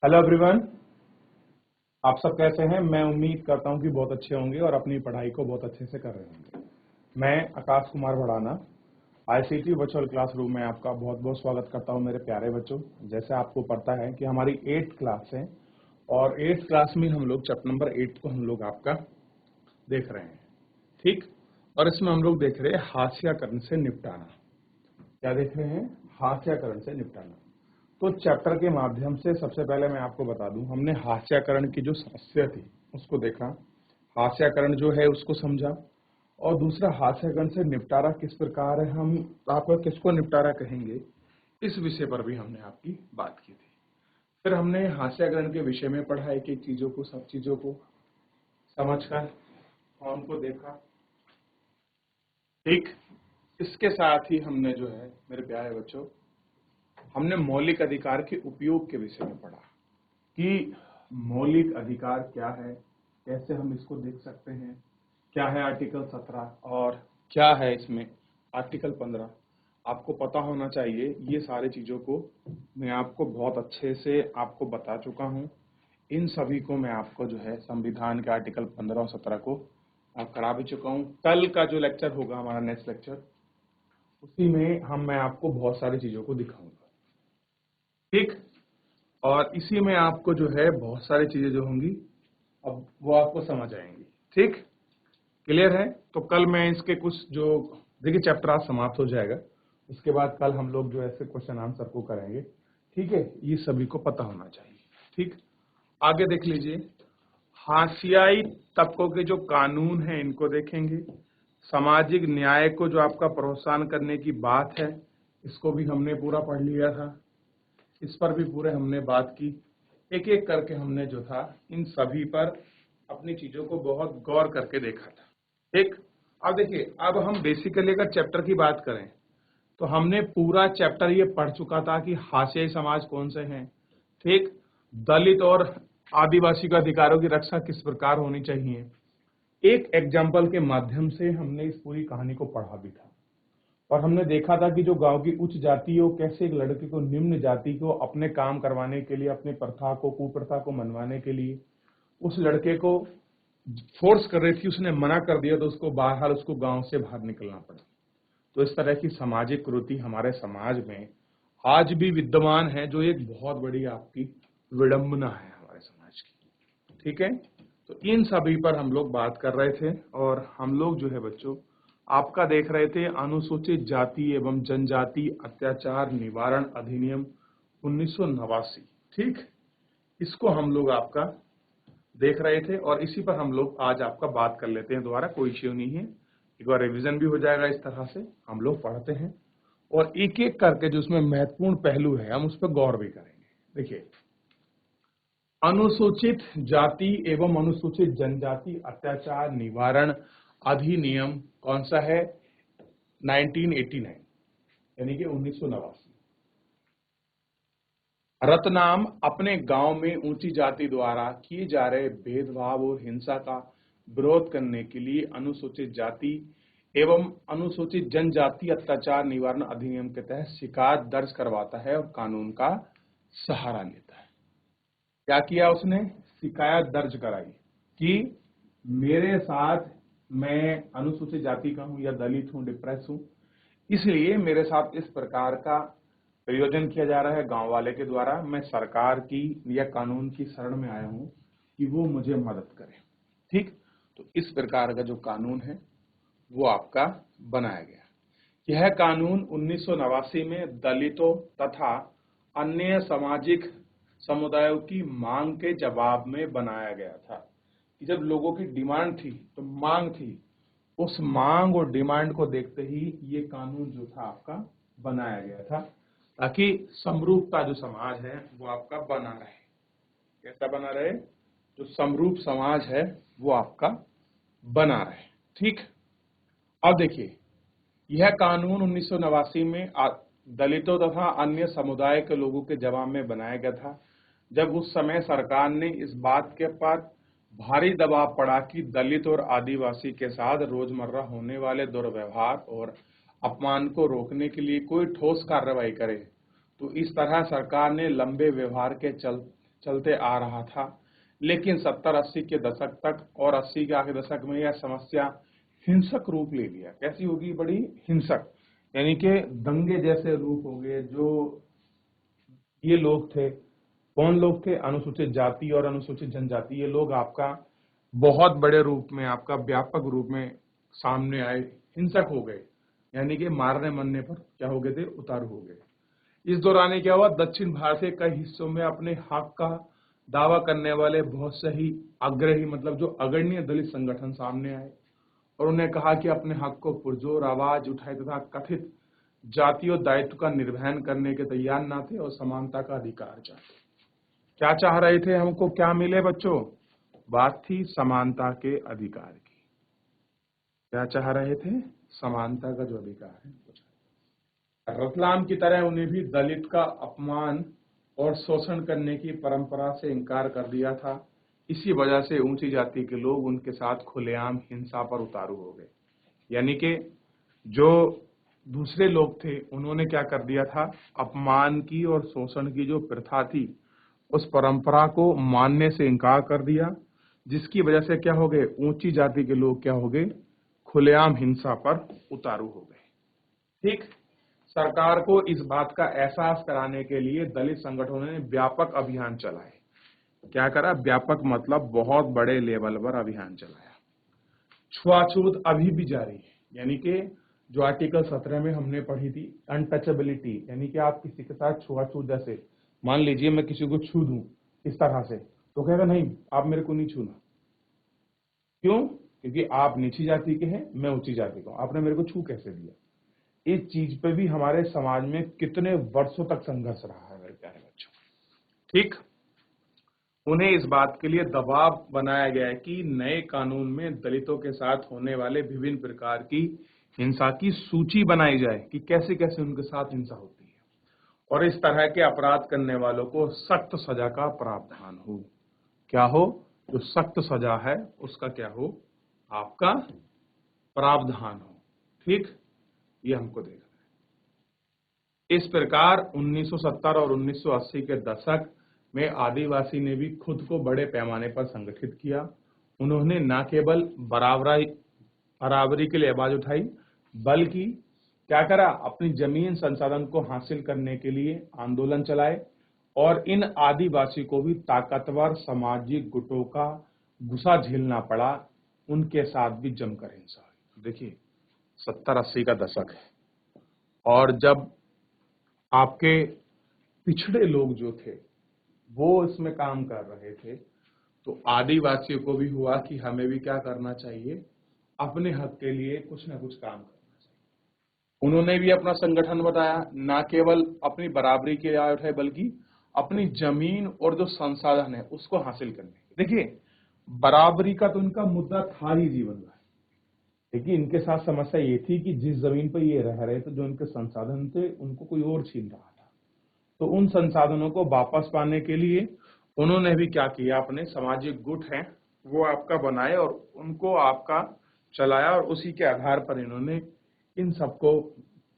Hello everyone. आप सब कैसे हैं? मैं उम्मीद करता हूं कि बहुत अच्छे होंगे और अपनी पढ़ाई को बहुत अच्छे से कर रहे होंगे। मैं Akash Kumar Bhadana ICT virtual classroom में आपका बहुत बहुत स्वागत करता हूं मेरे प्यारे बच्चों। जैसे आपको पता है कि हमारी 8th क्लास है और 8th क्लास में हम लोग चैप्टर नंबर 8 को हम लोग आपका देख रहे हैं, ठीक। और इसमें हम लोग देख रहे हैं हास्याकरण से निपटाना। क्या देख रहे हैं? हास्याकरण से निपटाना। तो चैप्टर के माध्यम से सबसे पहले मैं आपको बता दूं, हमने हास्याकरण की जो समस्या थी उसको देखा, हास्याकरण जो है उसको समझा, और दूसरा हास्याकरण से निपटारा किस प्रकार है, हम आपको किसको निपटारा कहेंगे, इस विषय पर भी हमने आपकी बात की थी। फिर हमने हास्याकरण के विषय में पढ़ा, एक एक चीजों को, सब चीजों को समझकर फॉर्म को देखा, ठीक। इसके साथ ही हमने जो है मेरे प्यारे बच्चों, हमने मौलिक अधिकार के उपयोग के विषय में पढ़ा कि मौलिक अधिकार क्या है, कैसे हम इसको देख सकते हैं, क्या है आर्टिकल 17 और क्या है इसमें आर्टिकल 15। आपको पता होना चाहिए, ये सारी चीजों को मैं आपको बहुत अच्छे से आपको बता चुका हूं। इन सभी को मैं आपको जो है संविधान के आर्टिकल 15 और 17 को करा भी चुका हूं। कल का जो लेक्चर होगा हमारा नेक्स्ट लेक्चर, उसी में मैं आपको बहुत सारी चीजों को दिखाऊंगा, ठीक। और इसी में आपको जो है बहुत सारी चीजें जो होंगी अब वो आपको समझ आएंगी, ठीक। क्लियर है? तो कल मैं इसके कुछ जो, देखिए चैप्टर आज समाप्त हो जाएगा, उसके बाद कल हम लोग जो ऐसे क्वेश्चन आंसर को करेंगे, ठीक है। ये सभी को पता होना चाहिए, ठीक। आगे देख लीजिए, हाशियाई तबकों के जो कानून हैं इनको देखेंगे। सामाजिक न्याय को जो आपका प्रोत्साहन करने की बात है, इसको भी हमने पूरा पढ़ लिया था, इस पर भी पूरे हमने बात की। एक एक करके हमने जो था इन सभी पर अपनी चीजों को बहुत गौर करके देखा था, ठीक। अब देखिए, अब हम बेसिकली अगर चैप्टर की बात करें तो हमने पूरा चैप्टर ये पढ़ चुका था कि हाशियाई समाज कौन से हैं, ठीक। दलित और आदिवासी के अधिकारों की रक्षा किस प्रकार होनी चाहिए। एक एग्जाम्पल के माध्यम से हमने इस पूरी कहानी को पढ़ा भी था और हमने देखा था कि जो गांव की उच्च जाति है वो कैसे एक लड़के को निम्न जाति को अपने काम करवाने के लिए, अपने प्रथा को, कुप्रथा को मनवाने के लिए उस लड़के को फोर्स कर रही थी, उसने मना कर दिया तो उसको बहरहाल उसको गांव से बाहर निकलना पड़ा। तो इस तरह की सामाजिक कुरीति हमारे समाज में आज भी विद्यमान है, जो एक बहुत बड़ी आपकी विडंबना है हमारे समाज की, ठीक है। तो इन सभी पर हम लोग बात कर रहे थे और हम लोग जो है बच्चों आपका देख रहे थे अनुसूचित जाति एवं जनजाति अत्याचार निवारण अधिनियम 1989, ठीक। इसको हम लोग आपका देख रहे थे और इसी पर हम लोग आज आपका बात कर लेते हैं दोबारा, कोई इश्यू नहीं है। एक बार रिवीजन भी हो जाएगा, इस तरह से हम लोग पढ़ते हैं और एक एक करके जो उसमें महत्वपूर्ण पहलू है हम उस पर गौर भी करेंगे। देखिए, अनुसूचित जाति एवं अनुसूचित जनजाति अत्याचार निवारण अधिनियम कौन सा है? 1989, यानी कि 1989। रतनाम अपने गांव में ऊंची जाति द्वारा किए जा रहे भेदभाव और हिंसा का विरोध करने के लिए अनुसूचित जाति एवं अनुसूचित जनजाति अत्याचार निवारण अधिनियम के तहत शिकायत दर्ज करवाता है और कानून का सहारा लेता है। क्या किया उसने? शिकायत दर्ज कराई कि मेरे साथ, मैं अनुसूचित जाति का हूं या दलित हूं, डिप्रेस हूं, इसलिए मेरे साथ इस प्रकार का प्रयोजन किया जा रहा है गांव वाले के द्वारा। मैं सरकार की या कानून की शरण में आया हूं कि वो मुझे मदद करे, ठीक। तो इस प्रकार का जो कानून है वो आपका बनाया गया। यह कानून 1989 में दलितों तथा अन्य सामाजिक समुदायों की मांग के जवाब में बनाया गया था कि जब लोगों की डिमांड थी, तो मांग थी, उस मांग और डिमांड को देखते ही ये कानून जो था आपका बनाया गया था, ताकि समरूपता जो समाज है वो आपका बना रहे। कैसा बना रहे? जो समरूप समाज है वो आपका बना रहे, ठीक। अब देखिए, यह कानून 1989 में दलितों तथा अन्य समुदाय के लोगों के जवाब में बनाया गया था, जब उस समय सरकार ने इस बात के पर भारी दबाव पड़ा कि दलित और आदिवासी के साथ रोजमर्रा होने वाले दुर्व्यवहार और अपमान को रोकने के लिए कोई ठोस कार्रवाई करे। तो इस तरह सरकार ने लंबे व्यवहार के चलते आ रहा था, लेकिन 70-80 के दशक तक और 80 के आखिरी दशक में यह समस्या हिंसक रूप ले लिया। कैसी होगी? बड़ी हिंसक, यानी कि दंगे जैसे रूप हो गए। जो ये लोग थे, कौन लोग थे? अनुसूचित जाति और अनुसूचित जनजाति। ये लोग आपका बहुत बड़े रूप में, आपका व्यापक रूप में सामने आए, हिंसक हो गए, यानी कि मारने मरने पर क्या हो गए थे? उतारू हो गए। इस दौरान क्या हुआ? दक्षिण भारत के कई हिस्सों में अपने हक का दावा करने वाले बहुत से ही आग्रही, मतलब जो अग्रणीय दलित संगठन सामने आए और उन्हें कहा कि अपने हक को पुरजोर आवाज उठाए तथा कथित जातीय दायित्व का निर्वहन करने के तैयार न थे और समानता का अधिकार चाहते। क्या चाह रहे थे? हमको क्या मिले बच्चों? बात थी समानता के अधिकार की। क्या चाह रहे थे? समानता का जो अधिकार है। रतलाम की तरह उन्हें भी दलित का अपमान और शोषण करने की परंपरा से इनकार कर दिया था। इसी वजह से ऊंची जाति के लोग उनके साथ खुलेआम हिंसा पर उतारू हो गए। यानी कि जो दूसरे लोग थे उन्होंने क्या कर दिया था? अपमान की और शोषण की जो प्रथा थी उस परंपरा को मानने से इनकार कर दिया, जिसकी वजह से क्या हो गए? ऊंची जाति के लोग क्या हो गए? खुलेआम हिंसा पर उतारू हो गए। ठीक। सरकार को इस बात का एहसास कराने के लिए दलित संगठनों ने व्यापक अभियान चलाए। क्या करा? व्यापक मतलब बहुत बड़े लेवल पर अभियान चलाया। छुआछूत अभी भी जारी है, यानी कि जो आर्टिकल 17 में हमने पढ़ी थी, अनटचेबिलिटी, यानी कि आप किसी के साथ छुआछूत, जैसे मान लीजिए मैं किसी को छू दूं इस तरह से, तो कहेगा नहीं आप मेरे को नहीं छूना। क्यों? क्योंकि आप नीची जाति के हैं, मैं ऊंची जाति का हूं, आपने मेरे को छू कैसे दिया? इस चीज पे भी हमारे समाज में कितने वर्षों तक संघर्ष रहा है मेरे प्यारे बच्चों। ठीक। उन्हें इस बात के लिए दबाव बनाया गया है कि नए कानून में दलितों के साथ होने वाले विभिन्न प्रकार की हिंसा की सूची बनाई जाए कि कैसे कैसे उनके साथ हिंसा होती है और इस तरह के अपराध करने वालों को सख्त सजा का प्रावधान हो। क्या हो? जो सख्त सजा है उसका क्या हो? आपका प्रावधान हो। ठीक। ये हमको देखना है। इस प्रकार 1970 और 1980 के दशक में आदिवासी ने भी खुद को बड़े पैमाने पर संगठित किया। उन्होंने न केवल बराबरी के लिए आवाज उठाई, बल्कि क्या करा? अपनी जमीन संसाधन को हासिल करने के लिए आंदोलन चलाए और इन आदिवासी को भी ताकतवर सामाजिक गुटों का गुस्सा झेलना पड़ा। उनके साथ भी जमकर हिंसा हुई। देखिए 70-80 का दशक है और जब आपके पिछड़े लोग जो थे वो इसमें काम कर रहे थे, तो आदिवासियों को भी हुआ कि हमें भी क्या करना चाहिए? अपने हक के लिए कुछ ना कुछ काम करना चाहिए। उन्होंने भी अपना संगठन बताया, ना केवल अपनी बराबरी के लिए आवाज उठाए बल्कि अपनी जमीन और जो संसाधन है उसको हासिल करने के। देखिए बराबरी का तो इनका मुद्दा था ही जीवन में, लेकिन इनके साथ समस्या ये थी कि जिस जमीन पर ये रह रहे थे, जो इनके संसाधन थे, उनको कोई और छीन रहा था। तो उन संसाधनों को वापस पाने के लिए उन्होंने भी क्या किया? अपने सामाजिक गुट हैं वो आपका बनाए और उनको आपका चलाया और उसी के आधार पर इन्होंने इन सबको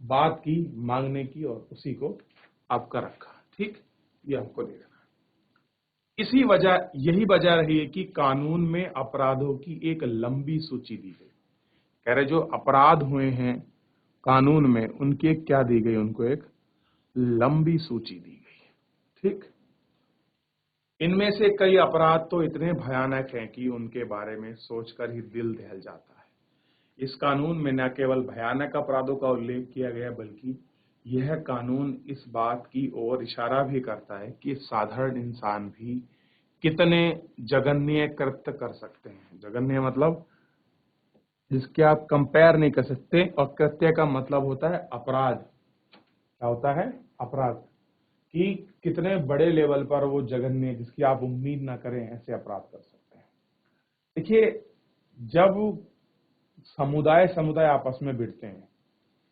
बात की, मांगने की और उसी को आपका रखा। ठीक। ये हमको देखना है। यही वजह रही है कि कानून में अपराधों की एक लंबी सूची दी गई। कह रहे जो अपराध हुए हैं कानून में, उनकी एक क्या दी गई? उनको एक लंबी सूची दी गई। ठीक। इनमें से कई अपराध तो इतने भयानक हैं कि उनके बारे में सोचकर ही दिल दहल जाता है। इस कानून में न केवल भयानक अपराधों का उल्लेख किया गया, बल्कि यह कानून इस बात की ओर इशारा भी करता है कि साधारण इंसान भी कितने जघन्य कृत्य कर सकते हैं। जघन्य मतलब जिसके आप कंपेयर नहीं कर सकते, और कृत्य का मतलब होता है अपराध। क्या होता है? अपराध। कि कितने बड़े लेवल पर वो जघन्य, जिसकी आप उम्मीद ना करें, ऐसे अपराध कर सकते हैं। देखिए जब समुदाय समुदाय आपस में भिड़ते हैं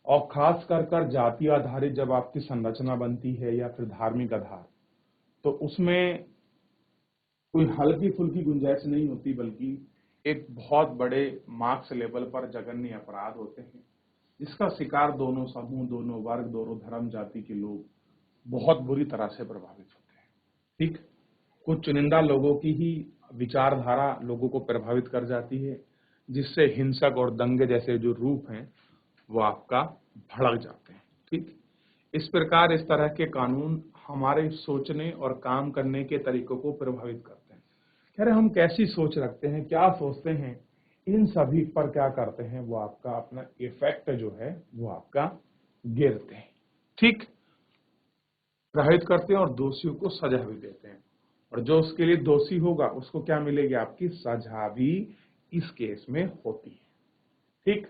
और खास कर जाति आधारित जब आपकी संरचना बनती है या फिर धार्मिक आधार, तो उसमें कोई हल्की फुल्की गुंजाइश नहीं होती, बल्कि एक बहुत बड़े मार्क्स लेवल पर जघन्य अपराध होते हैं, जिसका शिकार दोनों समूह, दोनों वर्ग, दोनों धर्म जाति के लोग बहुत बुरी तरह से प्रभावित होते हैं। ठीक। कुछ चुनिंदा लोगों की ही विचारधारा लोगों को प्रभावित कर जाती है, जिससे हिंसक और दंगे जैसे जो रूप हैं वो आपका भड़क जाते हैं। ठीक, इस प्रकार इस तरह के कानून हमारे सोचने और काम करने के तरीकों को प्रभावित करते हैं। कह रहे हम कैसी सोच रखते हैं, क्या सोचते हैं, इन सभी पर क्या करते हैं, वो आपका अपना इफेक्ट जो है वो आपका गिरते हैं। ठीक, प्रभावित करते हैं और दोषियों को सजा भी देते हैं, और जो उसके लिए दोषी होगा उसको क्या मिलेगी, आपकी सजा भी इस केस में होती है। ठीक,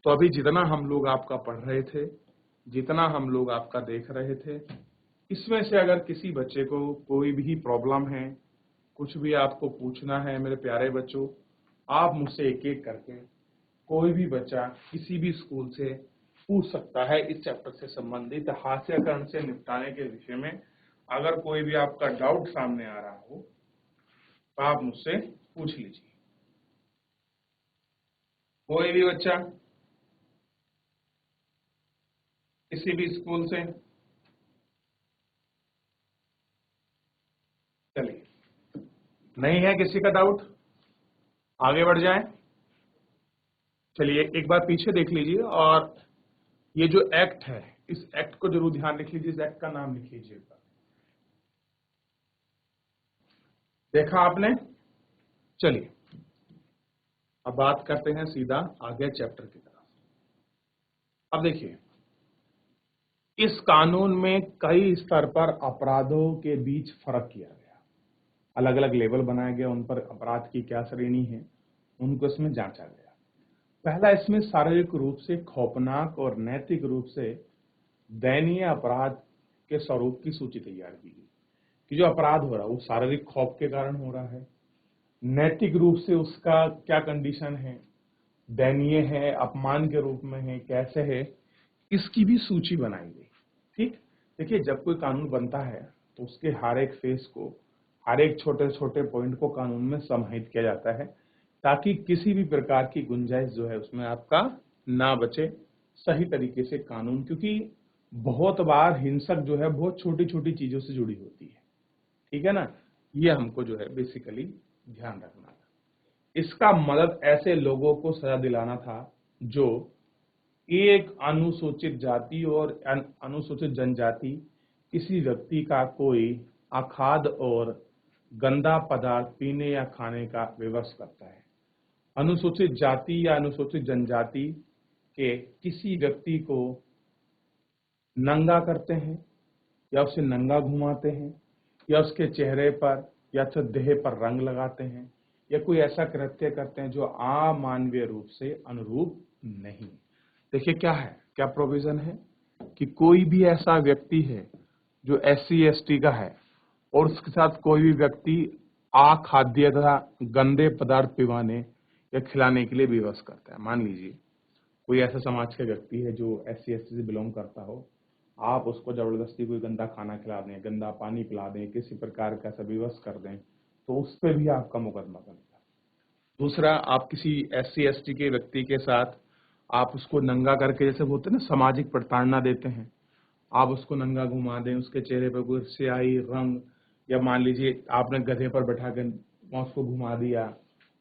तो अभी जितना हम लोग आपका पढ़ रहे थे, जितना हम लोग आपका देख रहे थे, इसमें से अगर किसी बच्चे को कोई भी प्रॉब्लम है, कुछ भी आपको पूछना है मेरे प्यारे बच्चों, आप मुझसे एक एक करके कोई भी बच्चा किसी भी स्कूल से पूछ सकता है। इस चैप्टर से संबंधित हास्यकरण से निपटाने के विषय में अगर कोई भी आपका डाउट सामने आ रहा हो तो आप मुझसे पूछ लीजिए। कोई भी बच्चा किसी भी स्कूल से, चलिए, नहीं है किसी का डाउट, आगे बढ़ जाए। चलिए एक बार पीछे देख लीजिए, और ये जो एक्ट है इस एक्ट को जरूर ध्यान रख लीजिए, इस एक्ट का नाम लिख लीजिए। देखा आपने? चलिए अब बात करते हैं सीधा आगे चैप्टर की तरफ। अब देखिए, इस कानून में कई स्तर पर अपराधों के बीच फर्क किया गया, अलग अलग लेवल बनाए गए, उन पर अपराध की क्या श्रेणी है उनको इसमें जांचा गया। पहला, इसमें शारीरिक रूप से खौफनाक और नैतिक रूप से दयनीय अपराध के स्वरूप की सूची तैयार की गई कि जो अपराध हो रहा है वो शारीरिक खौफ के कारण हो रहा है, नैतिक रूप से उसका क्या कंडीशन है, दयनीय है, अपमान के रूप में है, कैसे है, इसकी भी सूची बनाई गई। ठीक, देखिए जब कोई कानून बनता है तो उसके हर एक फेस को, हर एक छोटे छोटे पॉइंट को कानून में समाहित किया जाता है ताकि किसी भी प्रकार की गुंजाइश जो है उसमें आपका ना बचे। सही तरीके से कानून, क्योंकि बहुत बार हिंसक जो है बहुत छोटी छोटी चीजों से जुड़ी होती है, ठीक है ना, ये हमको जो है बेसिकली ध्यान रखना था। इसका मदद ऐसे लोगों को सजा दिलाना था जो एक अनुसूचित जाति और अनुसूचित जनजाति किसी व्यक्ति का कोई अखाद्य और गंदा पदार्थ पीने या खाने का विवश करता है। अनुसूचित जाति या अनुसूचित जनजाति के किसी व्यक्ति को नंगा करते हैं या उसे नंगा घुमाते हैं या उसके चेहरे पर या तो देह पर रंग लगाते हैं या कोई ऐसा कृत्य करते हैं जो अमानवीय रूप से अनुरूप नहीं। देखिए क्या है, क्या प्रोविजन है कि कोई भी ऐसा व्यक्ति है जो SC ST का है और उसके साथ कोई भी व्यक्ति अखाद्य तथा गंदे पदार्थ पिवाने या खिलाने के लिए विवश करता है। मान लीजिए कोई ऐसा समाज का व्यक्ति है जो SC ST से बिलोंग करता हो, आप उसको जबरदस्ती कोई गंदा खाना खिला दें, गंदा पानी पिला दें, किसी प्रकार का ऐसा विवश कर दें तो उस पर भी आपका मुकदमा बनेगा। दूसरा, आप किसी SC ST के व्यक्ति के साथ आप उसको नंगा करके, जैसे बोलते हैं ना सामाजिक प्रताड़ना देते हैं, आप उसको नंगा घुमा दें, उसके चेहरे पर कोई स्याही रंग, या मान लीजिए आपने गधे पर बैठा कर उसको घुमा दिया,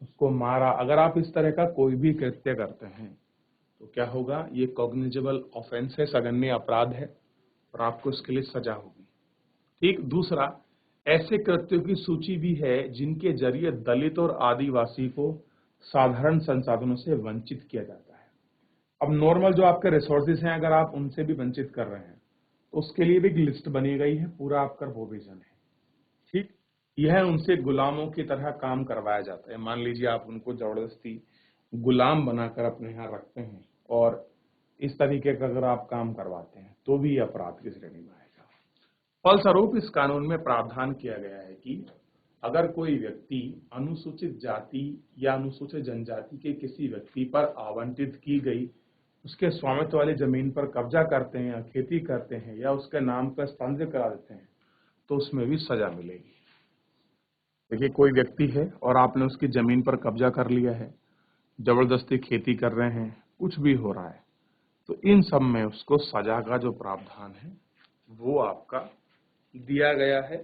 उसको मारा, अगर आप इस तरह का कोई भी कृत्य करते हैं तो क्या होगा, ये कॉग्निजेबल ऑफेंस है, सगन्य अपराध है और आपको इसके लिए सजा होगी। ठीक, दूसरा, ऐसे कृत्यों की सूची भी है जिनके जरिए दलित और आदिवासी को साधारण संसाधनों से वंचित किया जाता है। अब नॉर्मल जो आपके रिसोर्सेज हैं अगर आप उनसे भी वंचित कर रहे हैं तो उसके लिए भी एक लिस्ट बनी गई है, पूरा आपका प्रोविजन है। ठीक, यह उनसे गुलामों की तरह काम करवाया जाता है। मान लीजिए आप उनको जबरदस्ती गुलाम बनाकर अपने यहाँ रखते हैं और इस तरीके का अगर आप काम करवाते हैं तो भी अपराध की श्रेणी में आएगा। फलस्वरूप इस कानून में प्रावधान किया गया है कि अगर कोई व्यक्ति अनुसूचित जाति या अनुसूचित जनजाति के किसी व्यक्ति पर आवंटित की गई उसके स्वामित्व वाली जमीन पर कब्जा करते हैं या खेती करते हैं या उसके नाम पर स्तंभ करा देते हैं तो उसमें भी सजा मिलेगी। देखिए कोई व्यक्ति है और आपने उसकी जमीन पर कब्जा कर लिया है, जबरदस्ती खेती कर रहे हैं, कुछ भी हो रहा है, तो इन सब में उसको सजा का जो प्रावधान है वो आपका दिया गया है,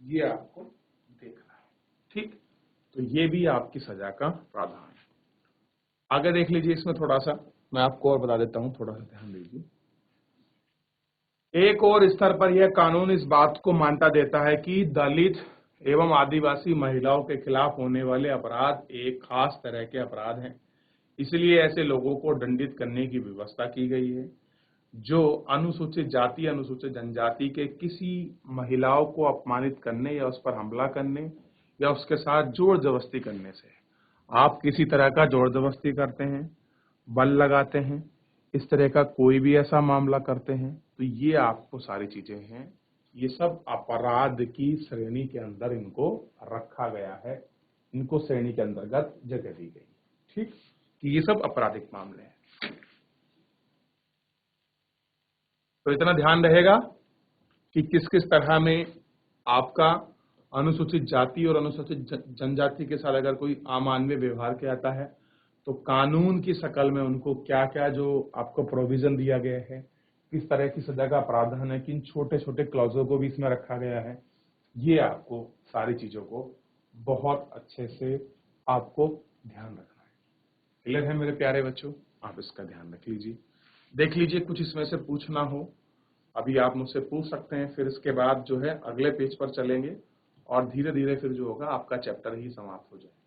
ये आपको ठीक, तो ये भी आपकी सजा का प्रावधान है। आगे देख लीजिए, इसमें थोड़ा सा मैं आपको और बता देता हूं, थोड़ा सा ध्यान दीजिए। एक और स्तर पर यह कानून इस बात को मान्यता देता है कि दलित एवं आदिवासी महिलाओं के खिलाफ होने वाले अपराध एक खास तरह के अपराध हैं, इसलिए ऐसे लोगों को दंडित करने की व्यवस्था की गई है जो अनुसूचित जाति, अनुसूचित जनजाति के किसी महिलाओं को अपमानित करने या उस पर हमला करने या उसके साथ जोर जबरदस्ती करने से, आप किसी तरह का जोर जबरदस्ती करते हैं, बल लगाते हैं, इस तरह का कोई भी ऐसा मामला करते हैं, तो ये आपको सारी चीजें हैं, ये सब अपराध की श्रेणी के अंदर इनको रखा गया है, इनको श्रेणी के अंतर्गत जगह दी गई। ठीक, कि ये सब आपराधिक मामले हैं। तो इतना ध्यान रहेगा कि किस किस तरह में आपका अनुसूचित जाति और अनुसूचित जनजाति के साथ अगर कोई अमानवीय व्यवहार किया जाता है तो कानून की शक्ल में उनको क्या क्या जो आपको प्रोविजन दिया गया है, किस तरह की सजा का प्रावधान है, किन छोटे छोटे क्लॉजों को भी इसमें रखा गया है, ये आपको सारी चीजों को बहुत अच्छे से आपको ध्यान रखना है। क्लियर है मेरे प्यारे बच्चों? आप इसका ध्यान रख लीजिए। देख लीजिए, कुछ इसमें से पूछना हो अभी आप मुझसे पूछ सकते हैं, फिर इसके बाद जो है अगले पेज पर चलेंगे और धीरे धीरे फिर जो होगा आपका चैप्टर ही समाप्त हो जाएगा।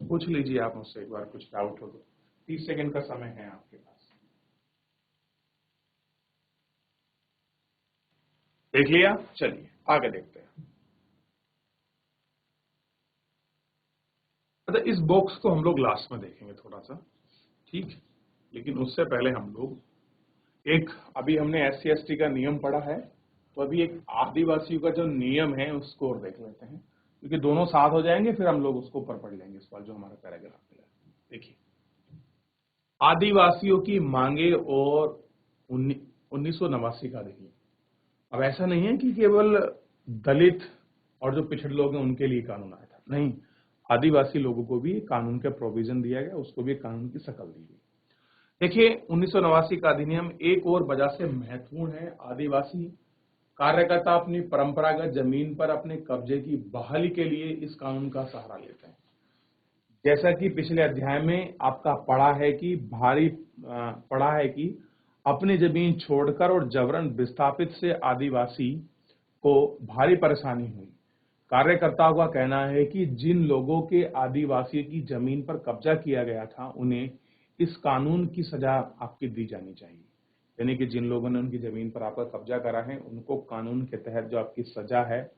पूछ लीजिए आप मुझसे एक बार, कुछ डाउट हो तो 30 सेकंड का समय है आपके पास। देख लिया? चलिए आगे देखते हैं। अच्छा, इस बॉक्स को हम लोग लास्ट में देखेंगे थोड़ा सा, ठीक, लेकिन उससे पहले हम लोग एक, अभी हमने SC ST का नियम पढ़ा है, तो अभी एक आदिवासियों का जो नियम है उसको और देख लेते हैं, क्योंकि दोनों साथ हो जाएंगे, फिर हम लोग उसको ऊपर पढ़ लेंगे इस बार जो हमारा पैराग्राफ मिला है। देखिए, आदिवासियों की मांगे और 1989 का देखिए। अब ऐसा नहीं है कि केवल दलित और जो पिछड़े लोग हैं उनके लिए कानून आया था, नहीं, आदिवासी लोगों को भी कानून का प्रोविजन दिया गया, उसको भी कानून की शक्ल दी गई। देखिए, 1989 का अधिनियम एक और वजह से महत्वपूर्ण है। आदिवासी कार्यकर्ता अपनी परंपरागत जमीन पर अपने कब्जे की बहाली के लिए इस कानून का सहारा लेते हैं। जैसा कि पिछले अध्याय में आपका पढ़ा है कि अपनी जमीन छोड़कर और जबरन विस्थापित से आदिवासी को भारी परेशानी हुई। कार्यकर्ताओं का कहना है कि जिन लोगों के आदिवासी की जमीन पर कब्जा किया गया था उन्हें इस कानून की सजा आपकी दी जानी चाहिए, यानी कि जिन लोगों ने उनकी जमीन पर आपका कब्जा करा है उनको कानून के तहत जो आपकी सजा है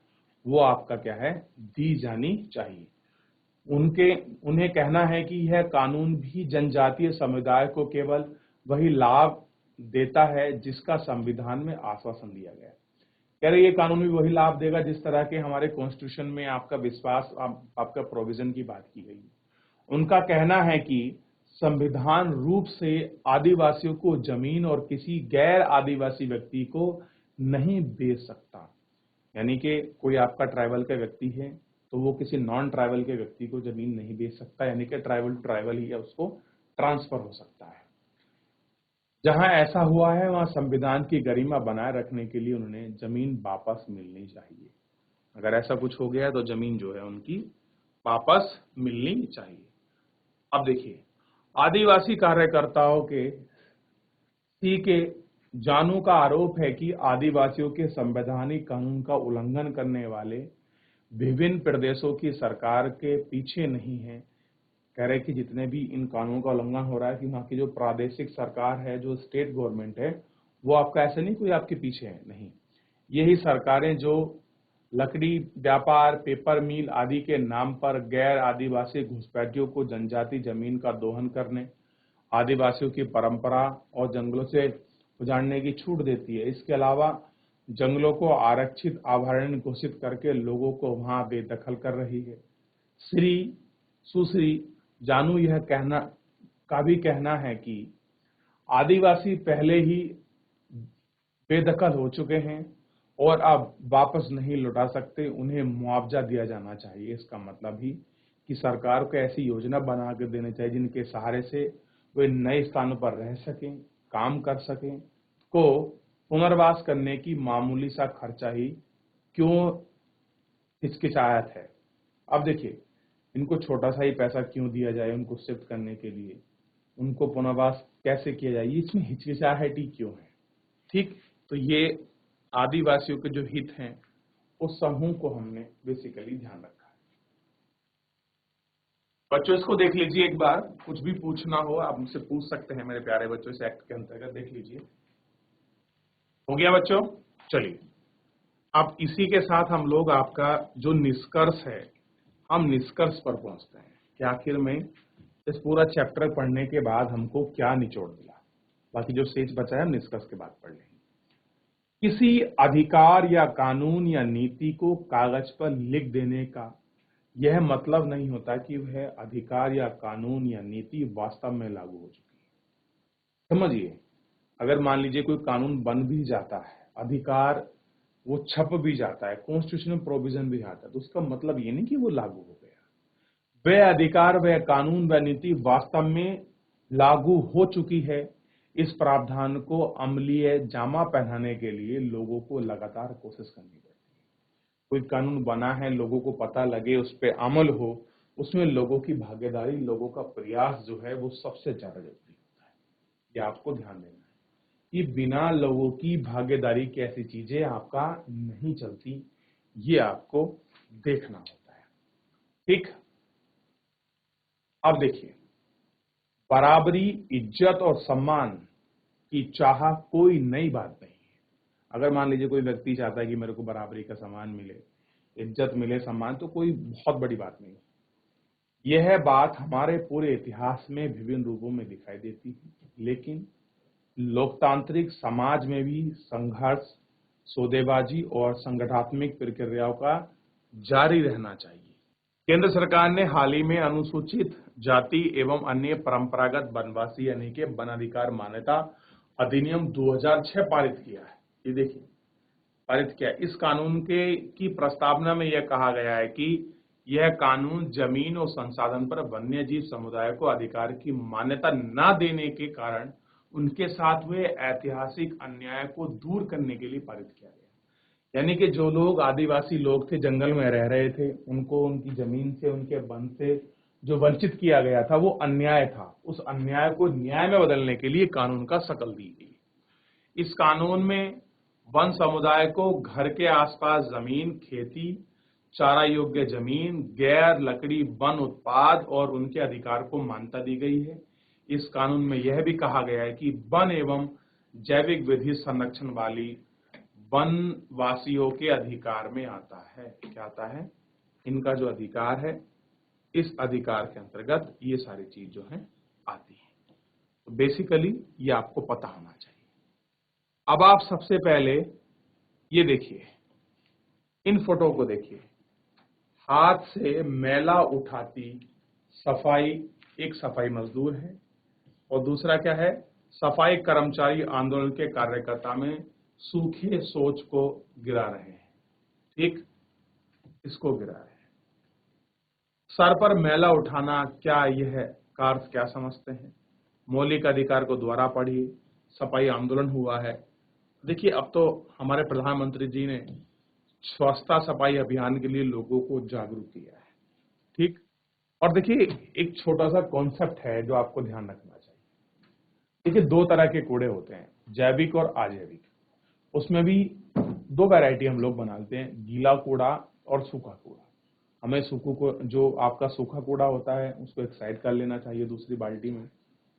वो आपका क्या है, दी जानी चाहिए। उन्हें कहना है कि यह कानून भी जनजातीय समुदाय को केवल वही लाभ देता है जिसका संविधान में आश्वासन दिया गया है। कह रहे ये कानून भी वही लाभ देगा जिस तरह के हमारे कॉन्स्टिट्यूशन में आपका विश्वास, आपका प्रोविजन की बात की गई। उनका कहना है कि संविधान रूप से आदिवासियों को जमीन और किसी गैर आदिवासी व्यक्ति को नहीं बेच सकता, यानी कि कोई आपका ट्राइबल का व्यक्ति है तो वो किसी नॉन ट्राइबल के व्यक्ति को जमीन नहीं बेच सकता, यानी कि ट्राइबल ही है, उसको ट्रांसफर हो सकता है। जहां ऐसा हुआ है वहां संविधान की गरिमा बनाए रखने के लिए उन्हें जमीन वापस मिलनी चाहिए। अगर ऐसा कुछ हो गया तो जमीन जो है उनकी वापस मिलनी चाहिए। अब देखिए, आदिवासी कार्यकर्ताओं के जानू का आरोप है कि आदिवासियों के संवैधानिक कानून का उल्लंघन करने वाले विभिन्न प्रदेशों की सरकार के पीछे नहीं है। कह रहे कि जितने भी इन कानूनों का उल्लंघन हो रहा है कि वहां की जो प्रादेशिक सरकार है, जो स्टेट गवर्नमेंट है, वो आपका ऐसा नहीं कोई आपके पीछे है, नहीं, यही सरकारें जो लकड़ी व्यापार, पेपर मिल आदि के नाम पर गैर आदिवासी घुसपैठियों को जनजाति जमीन का दोहन करने, आदिवासियों की परंपरा और जंगलों से उजाड़ने की छूट देती है। इसके अलावा जंगलों को आरक्षित अभयारण्य घोषित करके लोगों को वहां बेदखल कर रही है। सुश्री जानू यह कहना है कि आदिवासी पहले ही बेदखल हो चुके हैं और अब वापस नहीं लौटा सकते, उन्हें मुआवजा दिया जाना चाहिए। इसका मतलब ही कि सरकार को ऐसी योजना बना कर देनी चाहिए जिनके सहारे से वे नए स्थानों पर रह सकें, काम कर सकें। को पुनर्वास करने की मामूली सा खर्चा ही क्यों हिचकिचाहट है। अब देखिए, इनको छोटा सा ही पैसा क्यों दिया जाए उनको शिफ्ट करने के लिए, उनको पुनर्वास कैसे किया जाए, इसमें हिचकिचाहटी क्यों है? ठीक, तो ये आदिवासियों के जो हित हैं उस समूह को हमने बेसिकली ध्यान रखा है। बच्चों इसको देख लीजिए एक बार, कुछ भी पूछना हो आप मुझसे पूछ सकते हैं मेरे प्यारे बच्चों, इस एक्ट के अंतर्गत देख लीजिए। हो गया बच्चों? चलिए, अब इसी के साथ हम लोग आपका जो निष्कर्ष है, हम निष्कर्ष पर पहुंचते हैं कि आखिर में इस पूरा चैप्टर पढ़ने के बाद हमको क्या निचोड़ मिला। बाकी जो शेष बचा है हम निष्कर्ष के बाद पढ़ लेंगे। किसी अधिकार या कानून या नीति को कागज पर लिख देने का यह मतलब नहीं होता कि वह अधिकार या कानून या नीति वास्तव में लागू हो चुकी है। समझिए, अगर मान लीजिए कोई कानून बन भी जाता है, अधिकार वो छप भी जाता है, कॉन्स्टिट्यूशनल प्रोविजन भी आता है, तो उसका मतलब ये नहीं कि वो लागू हो गया। वह अधिकार, वह कानून, वह नीति वास्तव में लागू हो चुकी है। इस प्रावधान को अमलीय जामा पहनाने के लिए लोगों को लगातार कोशिश करनी पड़ती है। कोई कानून बना है, लोगों को पता लगे, उस पर अमल हो, उसमें लोगों की भागीदारी, लोगों का प्रयास जो है वो सबसे ज्यादा जरूरी होता है। ये आपको ध्यान देना है कि बिना लोगों की भागीदारी की ऐसी चीजें आपका नहीं चलती, ये आपको देखना होता है। ठीक, अब देखिए, बराबरी, इज्जत और सम्मान की चाह कोई नई बात नहीं है। अगर मान लीजिए कोई व्यक्ति चाहता है कि मेरे को बराबरी का सम्मान मिले, इज्जत मिले, सम्मान, तो कोई बहुत बड़ी बात नहीं। यह बात हमारे पूरे इतिहास में विभिन्न रूपों में दिखाई देती है, लेकिन लोकतांत्रिक समाज में भी संघर्ष, सौदेबाजी और संगठनात्मक प्रक्रियाओं का जारी रहना चाहिए। केंद्र सरकार ने हाल ही में अनुसूचित जाति एवं अन्य परंपरागत वनवासी यानी कि वन अधिकार मान्यता अधिनियम 2006 पारित किया है। ये देखिए, पारित किया। इस कानून की प्रस्तावना में यह कहा गया है कि यह कानून जमीन और संसाधन पर वन्य जीव समुदाय को अधिकार की मान्यता न देने के कारण उनके साथ हुए ऐतिहासिक अन्याय को दूर करने के लिए पारित किया गया। यानी कि जो लोग आदिवासी लोग थे, जंगल में रह रहे थे, उनको उनकी जमीन से, उनके वन से जो वंचित किया गया था वो अन्याय था। उस अन्याय को न्याय में बदलने के लिए कानून का शकल दी गई। इस कानून में वन समुदाय को घर के आसपास जमीन, खेती, चारा योग्य जमीन, गैर लकड़ी वन उत्पाद और उनके अधिकार को मान्यता दी गई है। इस कानून में यह भी कहा गया है कि वन एवं जैविक विधि संरक्षण वाली वनवासियों के अधिकार में आता है। क्या आता है? इनका जो अधिकार है, इस अधिकार के अंतर्गत ये सारी चीज जो है आती है। तो बेसिकली ये आपको पता होना चाहिए। अब आप सबसे पहले ये देखिए, इन फोटो को देखिए। हाथ से मैला उठाती सफाई, एक सफाई मजदूर है, और दूसरा क्या है? सफाई कर्मचारी आंदोलन के कार्यकर्ता में सूखे सोच को गिरा रहे हैं। ठीक, इसको गिरा रहे हैं। सर पर मैला उठाना, क्या यह का अर्थ क्या समझते हैं? मौलिक अधिकार को दोबारा पढ़िए। सफाई आंदोलन हुआ है। देखिए, अब तो हमारे प्रधानमंत्री जी ने स्वच्छता सफाई अभियान के लिए लोगों को जागरूक किया है। ठीक, और देखिए एक छोटा सा कॉन्सेप्ट है जो आपको ध्यान रखना चाहिए। देखिए, दो तरह के कूड़े होते हैं, जैविक और अजैविक। उसमें भी दो वैरायटी हम लोग बनाते हैं, गीला कूड़ा और सूखा कूड़ा। हमें जो आपका सूखा कूड़ा होता है उसको एक साइड कर लेना चाहिए दूसरी बाल्टी में,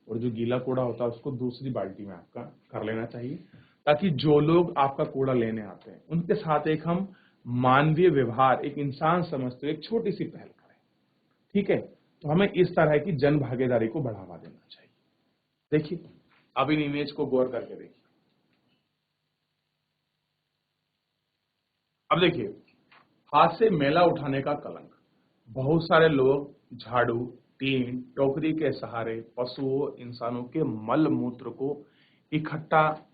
और जो गीला कूड़ा होता है उसको दूसरी बाल्टी में आपका कर लेना चाहिए, ताकि जो लोग आपका कूड़ा लेने आते हैं उनके साथ एक हम मानवीय व्यवहार, एक इंसान समझते हुए एक छोटी सी पहल करें। ठीक है, तो हमें इस तरह की जन भागीदारी को बढ़ावा देना चाहिए। देखिए, अब इन इमेज को गौर करके देखिए। अब देखिए, हाथ से मैला उठाने का कलंक। बहुत सारे लोग झाड़ू, टीन, टोकरी के सहारे पशुओं, इंसानों के मल मूत्र को इकट्ठा,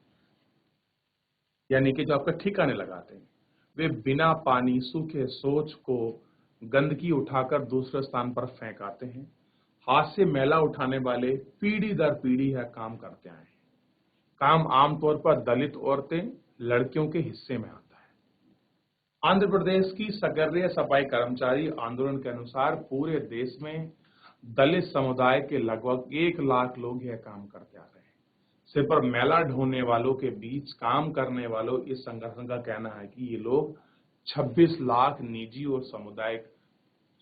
यानी कि जो आपका ठिकाने लगाते हैं, वे बिना पानी, सूखे सोच को गंदगी उठाकर दूसरे स्थान पर फेंक आते हैं। हाथ से मैला उठाने वाले पीढ़ी दर पीढ़ी यह काम करते आए हैं। काम आमतौर पर दलित औरतें, लड़कियों के हिस्से में आता है। आंध्र प्रदेश की सक्रिय सफाई कर्मचारी आंदोलन के अनुसार पूरे देश में दलित समुदाय के लगभग 1 लाख लोग यह काम करते आ रहे हैं। सिर्फ पर मेला ढोने वालों के बीच काम करने वालों इस संगठन का कहना है कि ये लोग 26 लाख निजी और सामुदायिक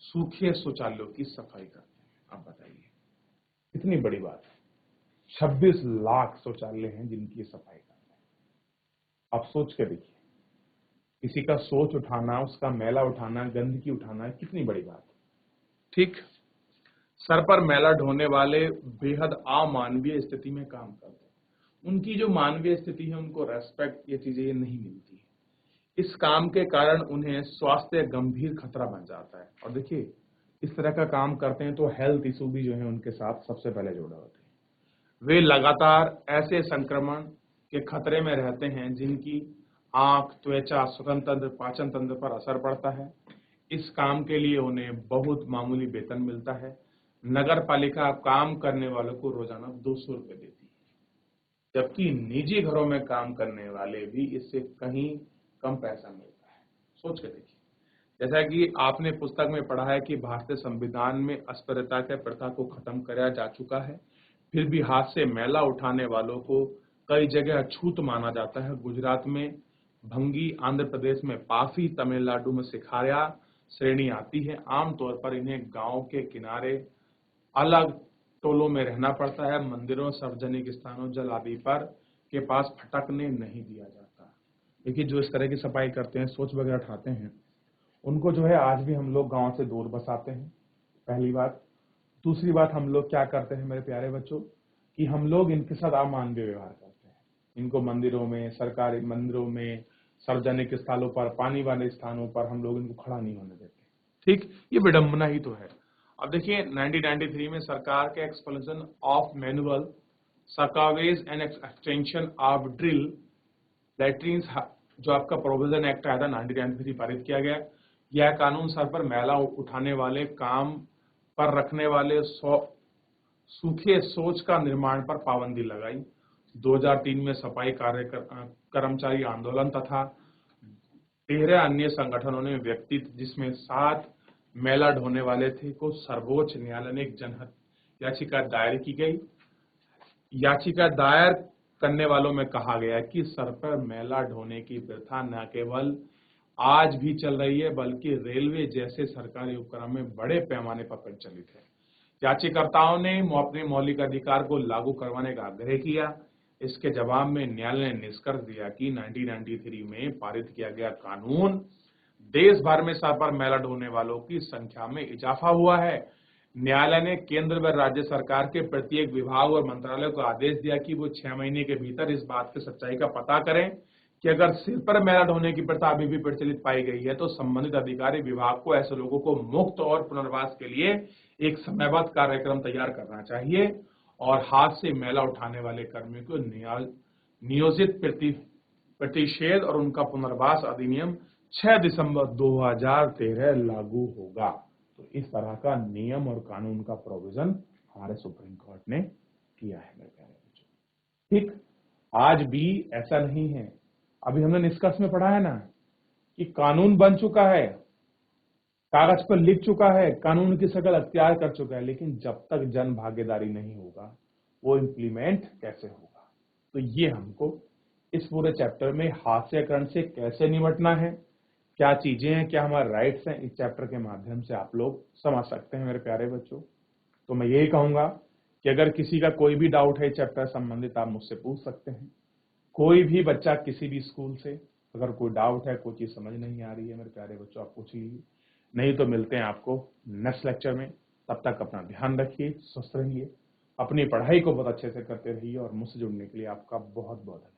सूखे शौचालयों की सफाई करते हैं। आप बताइए, कितनी बड़ी बात है। 26 लाख शौचालय हैं जिनकी सफाई करते हैं। आप सोच के देखिए, किसी का सोच उठाना, उसका मैला उठाना, गंदगी उठाना कितनी बड़ी बात है। ठीक, सर पर मैला ढोने वाले बेहद अमानवीय स्थिति में काम करते हैं। उनकी जो मानवीय स्थिति है, उनको रेस्पेक्ट, ये चीजें नहीं मिलती है। इस काम के कारण उन्हें स्वास्थ्य गंभीर खतरा बन जाता है। और देखिए, इस तरह का काम करते हैं तो हेल्थ इशू भी जो है उनके साथ सबसे पहले जुड़े होते हैं। वे लगातार ऐसे संक्रमण के खतरे में रहते हैं जिनकी आंख, त्वचा, श्वसन तंत्र, पाचन तंत्र पर असर पड़ता है। इस काम के लिए उन्हें बहुत मामूली वेतन मिलता है। नगर पालिका काम करने वालों को रोजाना 200 रुपए देती है, जबकि निजी घरों में काम करने वाले भी इससे कहीं कम पैसा मिलता है। सोच के देखिए, जैसा कि आपने पुस्तक में पढ़ा है कि भारतीय संविधान में अस्पृश्यता के प्रथा को खत्म कराया जा चुका है, फिर भी हाथ से मैला उठाने वालों को कई जगह अछूत माना जाता है। गुजरात में भंगी, आंध्र प्रदेश में पाफी, तमिलनाडु में सिखाया श्रेणी आती है। आमतौर पर इन्हें गांव के किनारे अलग टोलों में रहना पड़ता है। मंदिरों, सार्वजनिक स्थानों, जल आदि पर के पास फटकने नहीं दिया जाता। देखिए, जो इस तरह की सफाई करते हैं, सोच वगैरह उठाते हैं, उनको जो है आज भी हम लोग गांव से दूर बसाते हैं, पहली बात। दूसरी बात, हम लोग क्या करते हैं मेरे प्यारे बच्चों, कि हम लोग इनके साथ अमानवीय व्यवहार करते हैं। इनको मंदिरों में, सरकारी मंदिरों में, सार्वजनिक स्थलों पर, पानी वाले स्थानों पर हम लोग इनको खड़ा नहीं होने देते। ठीक, ये विडंबना ही तो है। अब देखिए, 1993 में सरकार के expulsion of manual scavenge and extension of drill latrines, जो आपका प्रोविजन एक्ट आया था 1993 पारित किया गया। यह कानून सर पर मैला उठाने वाले, काम पर रखने वाले सूखे शौच का निर्माण पर पाबंदी लगाई। 2003 में सफाई कर्मचारी आंदोलन तथा 13 अन्य संगठनों ने व्यक्तित्व, जिसमें 7 मैला ढोने वाले थे, को सर्वोच्च न्यायालय में एक जनहित याचिका दायर की गई। याचिका दायर करने वालों में कहा गया कि सर पर मैला ढोने की प्रथा न केवल आज भी चल रही है, बल्कि रेलवे जैसे सरकारी उपक्रम में बड़े पैमाने पर प्रचलित है। याचिकाकर्ताओं ने अपने मौलिक अधिकार को लागू करवाने का आग्रह किया। इसके जवाब में न्यायालय ने निष्कर्ष दिया कि 1993 में पारित किया गया कानून देश भर में सर पर मैला ढोने वालों की संख्या में इजाफा हुआ है। न्यायालय ने केंद्र व राज्य सरकार के प्रत्येक विभाग और मंत्रालय को आदेश दिया कि वो 6 महीने के भीतर इस बात की सच्चाई का पता करें कि अगर सिर पर मैला ढोने की प्रथा अभी भी प्रचलित पाई गई है तो संबंधित अधिकारी विभाग को ऐसे लोगों को मुक्त और पुनर्वास के लिए एक समयबद्ध कार्यक्रम तैयार करना चाहिए और हाथ से मैला उठाने वाले कर्मियों को नियोजित प्रतिषेध और उनका पुनर्वास अधिनियम 6 दिसंबर 2013 लागू होगा। तो इस तरह का नियम और कानून का प्रोविजन हमारे सुप्रीम कोर्ट ने किया है मेरे प्यारे बच्चों। ठीक, आज भी ऐसा नहीं है। अभी हमने निष्कर्ष में पढ़ा है ना कि कानून बन चुका है, कागज पर लिख चुका है, कानून की शकल अख्तियार कर चुका है, लेकिन जब तक जन भागीदारी नहीं होगा वो इम्प्लीमेंट कैसे होगा। तो ये हमको इस पूरे चैप्टर में हास्यकरण से कैसे निपटना है, क्या चीजें हैं, क्या हमारे राइट्स हैं, इस चैप्टर के माध्यम से आप लोग समझ सकते हैं मेरे प्यारे बच्चों। तो मैं यही कहूंगा कि अगर किसी का कोई भी डाउट है चैप्टर संबंधित, आप मुझसे पूछ सकते हैं। कोई भी बच्चा किसी भी स्कूल से अगर कोई डाउट है, कोई चीज समझ नहीं आ रही है मेरे प्यारे बच्चों, आप पूछ लीजिए। नहीं तो मिलते हैं आपको नेक्स्ट लेक्चर में। तब तक अपना ध्यान रखिए, स्वस्थ रहिए, अपनी पढ़ाई को बहुत अच्छे से करते रहिए और मुझसे जुड़ने के लिए आपका बहुत बहुत धन्यवाद।